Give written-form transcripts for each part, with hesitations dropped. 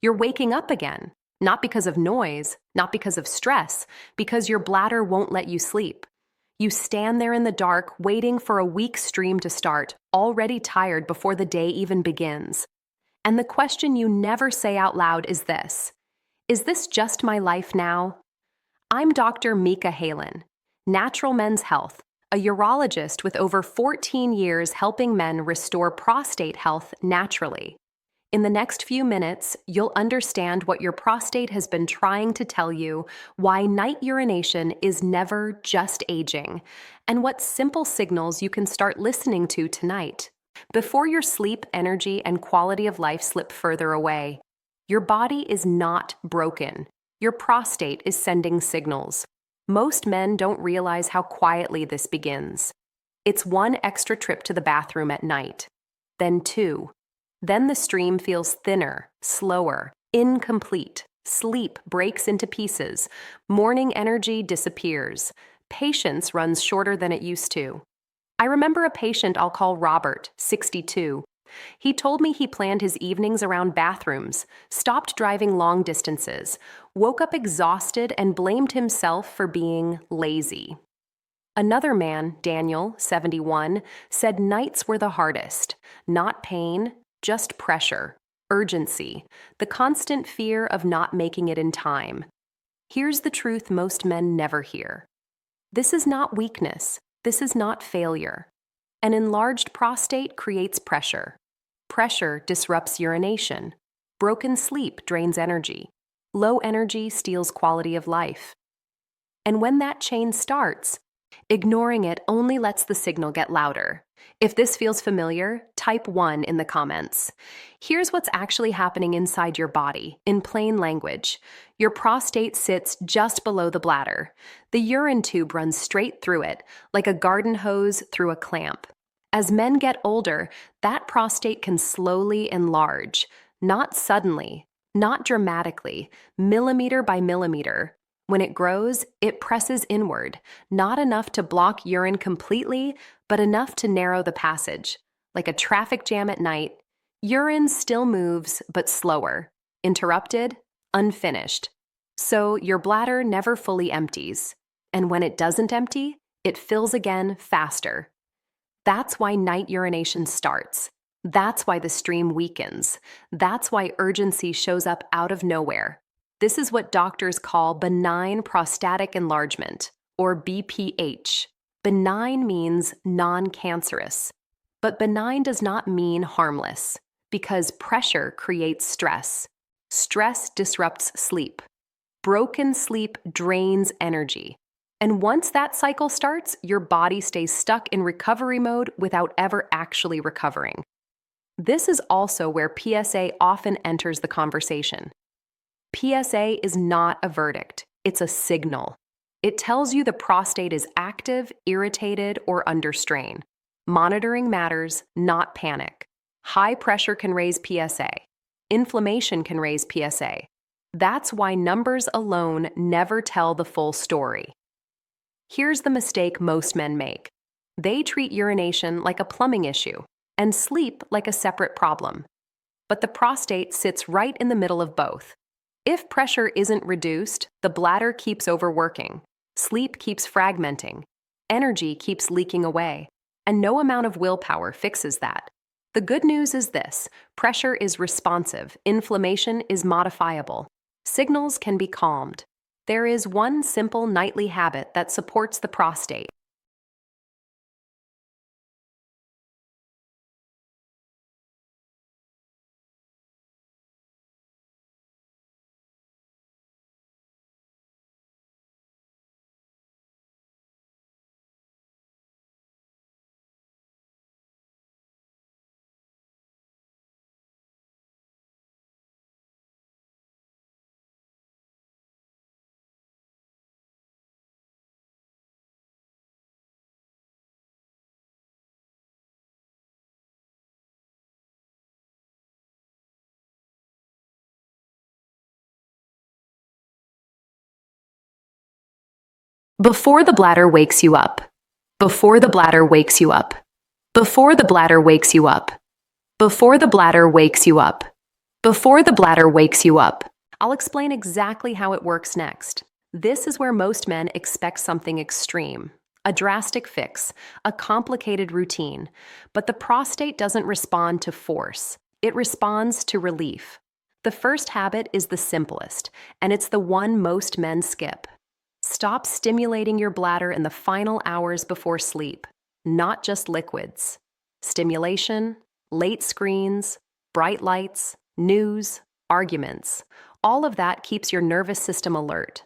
You're waking up again, not because of noise, not because of stress, because your bladder won't let you sleep. You stand there in the dark, waiting for a weak stream to start, already tired before the day even begins. And the question you never say out loud is this: is this just my life now? I'm Dr. Mika Halen, Natural Men's Health, a urologist with over 14 years helping men restore prostate health naturally. In the next few minutes, you'll understand what your prostate has been trying to tell you, why night urination is never just aging, and what simple signals you can start listening to tonight. Before your sleep, energy, and quality of life slip further away, your body is not broken. Your prostate is sending signals. Most men don't realize how quietly this begins. It's one extra trip to the bathroom at night, then two. Then the stream feels thinner, slower, incomplete. Sleep breaks into pieces. Morning energy disappears. Patience runs shorter than it used to. I remember a patient I'll call Robert, 62. He told me he planned his evenings around bathrooms, stopped driving long distances, woke up exhausted, and blamed himself for being lazy. Another man, Daniel, 71, said nights were the hardest. Not pain, just pressure, urgency, the constant fear of not making it in time. Here's the truth most men never hear. This is not weakness. This is not failure. An enlarged prostate creates pressure. Pressure disrupts urination. Broken sleep drains energy. Low energy steals quality of life. And when that chain starts, ignoring it only lets the signal get louder. If this feels familiar, type 1 in the comments. Here's what's actually happening inside your body, in plain language. Your prostate sits just below the bladder. The urine tube runs straight through it, like a garden hose through a clamp. As men get older, that prostate can slowly enlarge, not suddenly, not dramatically, millimeter by millimeter. When it grows, it presses inward, not enough to block urine completely, but enough to narrow the passage. Like a traffic jam at night, urine still moves, but slower, interrupted, unfinished. So your bladder never fully empties. And when it doesn't empty, it fills again faster. That's why night urination starts. That's why the stream weakens. That's why urgency shows up out of nowhere. This is what doctors call benign prostatic enlargement, or BPH. Benign means non-cancerous. But benign does not mean harmless, because pressure creates stress. Stress disrupts sleep. Broken sleep drains energy. And once that cycle starts, your body stays stuck in recovery mode without ever actually recovering. This is also where PSA often enters the conversation. PSA is not a verdict, it's a signal. It tells you the prostate is active, irritated, or under strain. Monitoring matters, not panic. High pressure can raise PSA. Inflammation can raise PSA. That's why numbers alone never tell the full story. Here's the mistake most men make. They treat urination like a plumbing issue and sleep like a separate problem. But the prostate sits right in the middle of both. If pressure isn't reduced, the bladder keeps overworking, sleep keeps fragmenting, energy keeps leaking away, and no amount of willpower fixes that. The good news is this: pressure is responsive, inflammation is modifiable, signals can be calmed. There is one simple nightly habit that supports the prostate. Before the bladder wakes you up. Before the bladder wakes you up. Before the bladder wakes you up. Before the bladder wakes you up. Before the bladder wakes you up, I'll explain exactly how it works next. This is where most men expect something extreme, a drastic fix, a complicated routine. But the prostate doesn't respond to force, it responds to relief. The first habit is the simplest, and it's the one most men skip. Stop stimulating your bladder in the final hours before sleep, not just liquids. Stimulation, late screens, bright lights, news, arguments, all of that keeps your nervous system alert.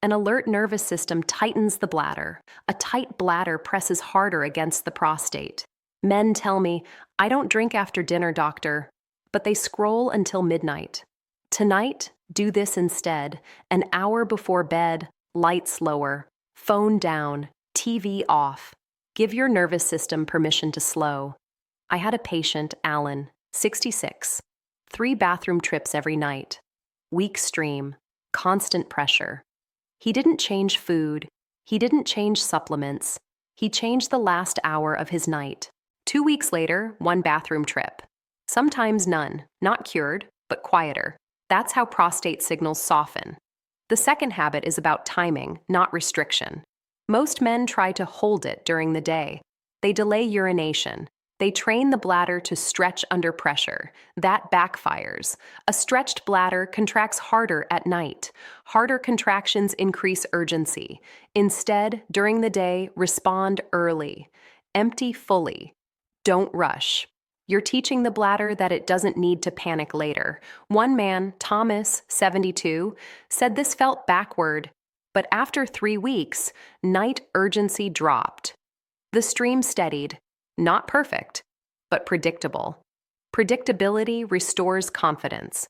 An alert nervous system tightens the bladder. A tight bladder presses harder against the prostate. Men tell me, "I don't drink after dinner, doctor," but they scroll until midnight. Tonight, do this instead. An hour before bed, lights lower, phone down, TV off. Give your nervous system permission to slow. I had a patient, Alan, 66, 3 bathroom trips every night, weak stream, constant pressure. He didn't change food. He didn't change supplements. He changed the last hour of his night. 2 weeks later, 1 bathroom trip. Sometimes none, not cured, but quieter. That's how prostate signals soften. The second habit is about timing, not restriction. Most men try to hold it during the day. They delay urination. They train the bladder to stretch under pressure. That backfires. A stretched bladder contracts harder at night. Harder contractions increase urgency. Instead, during the day, respond early. Empty fully. Don't rush. You're teaching the bladder that it doesn't need to panic later. One man, Thomas, 72, said this felt backward, but after 3 weeks, night urgency dropped. The stream steadied. Not perfect, but predictable. Predictability restores confidence.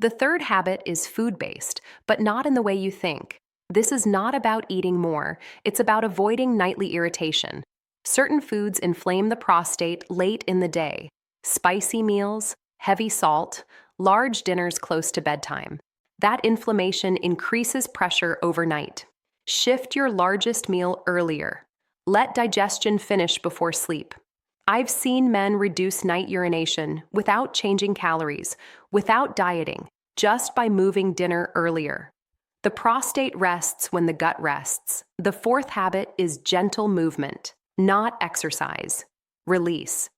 The third habit is food-based, but not in the way you think. This is not about eating more. It's about avoiding nightly irritation. Certain foods inflame the prostate late in the day. Spicy meals, heavy salt, large dinners close to bedtime. That inflammation increases pressure overnight. Shift your largest meal earlier. Let digestion finish before sleep. I've seen men reduce night urination without changing calories, without dieting, just by moving dinner earlier. The prostate rests when the gut rests. The fourth habit is gentle movement, not exercise. Release.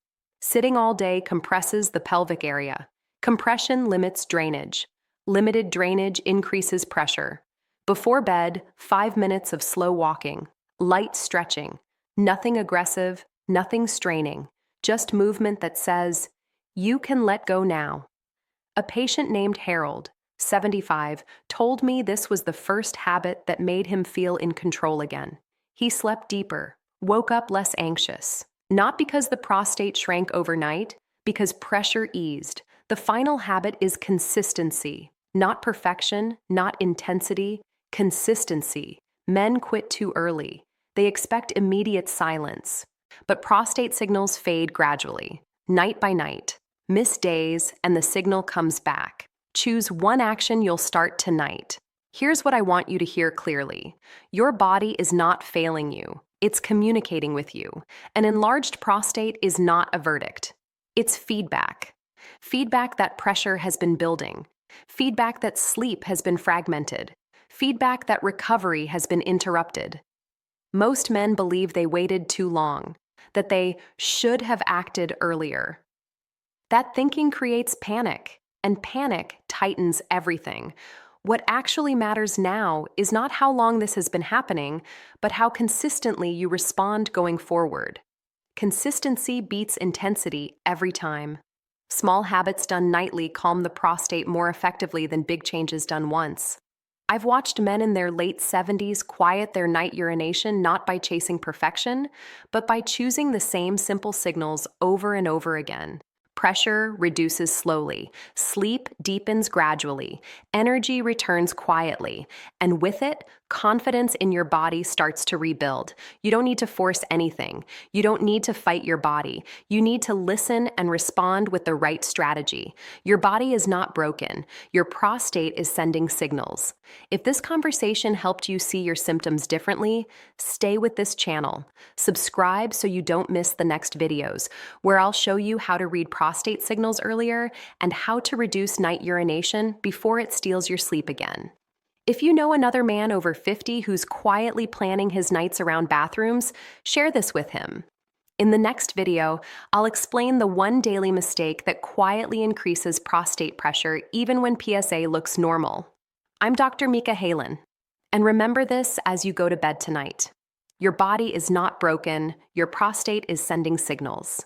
Sitting all day compresses the pelvic area. Compression limits drainage. Limited drainage increases pressure. Before bed, 5 minutes of slow walking, light stretching, nothing aggressive, nothing straining, just movement that says, "You can let go now." A patient named Harold, 75, told me this was the first habit that made him feel in control again. He slept deeper, woke up less anxious. Not because the prostate shrank overnight, because pressure eased. The final habit is consistency, not perfection, not intensity, consistency. Men quit too early. They expect immediate silence. But prostate signals fade gradually, night by night. Miss days, and the signal comes back. Choose one action you'll start tonight. Here's what I want you to hear clearly. Your body is not failing you. It's communicating with you. An enlarged prostate is not a verdict. It's feedback. Feedback that pressure has been building. Feedback that sleep has been fragmented. Feedback that recovery has been interrupted. Most men believe they waited too long, that they should have acted earlier. That thinking creates panic, and panic tightens everything. What actually matters now is not how long this has been happening, but how consistently you respond going forward. Consistency beats intensity every time. Small habits done nightly calm the prostate more effectively than big changes done once. I've watched men in their late 70s quiet their night urination not by chasing perfection, but by choosing the same simple signals over and over again. Pressure reduces slowly, sleep deepens gradually, energy returns quietly, and with it, confidence in your body starts to rebuild. You don't need to force anything. You don't need to fight your body. You need to listen and respond with the right strategy. Your body is not broken. Your prostate is sending signals. If this conversation helped you see your symptoms differently, stay with this channel. Subscribe so you don't miss the next videos, where I'll show you how to read prostate prostate signals earlier, and how to reduce night urination before it steals your sleep again. If you know another man over 50 who's quietly planning his nights around bathrooms, share this with him. In the next video, I'll explain the one daily mistake that quietly increases prostate pressure even when PSA looks normal. I'm Dr. Mika Halen, and remember this as you go to bed tonight. Your body is not broken, your prostate is sending signals.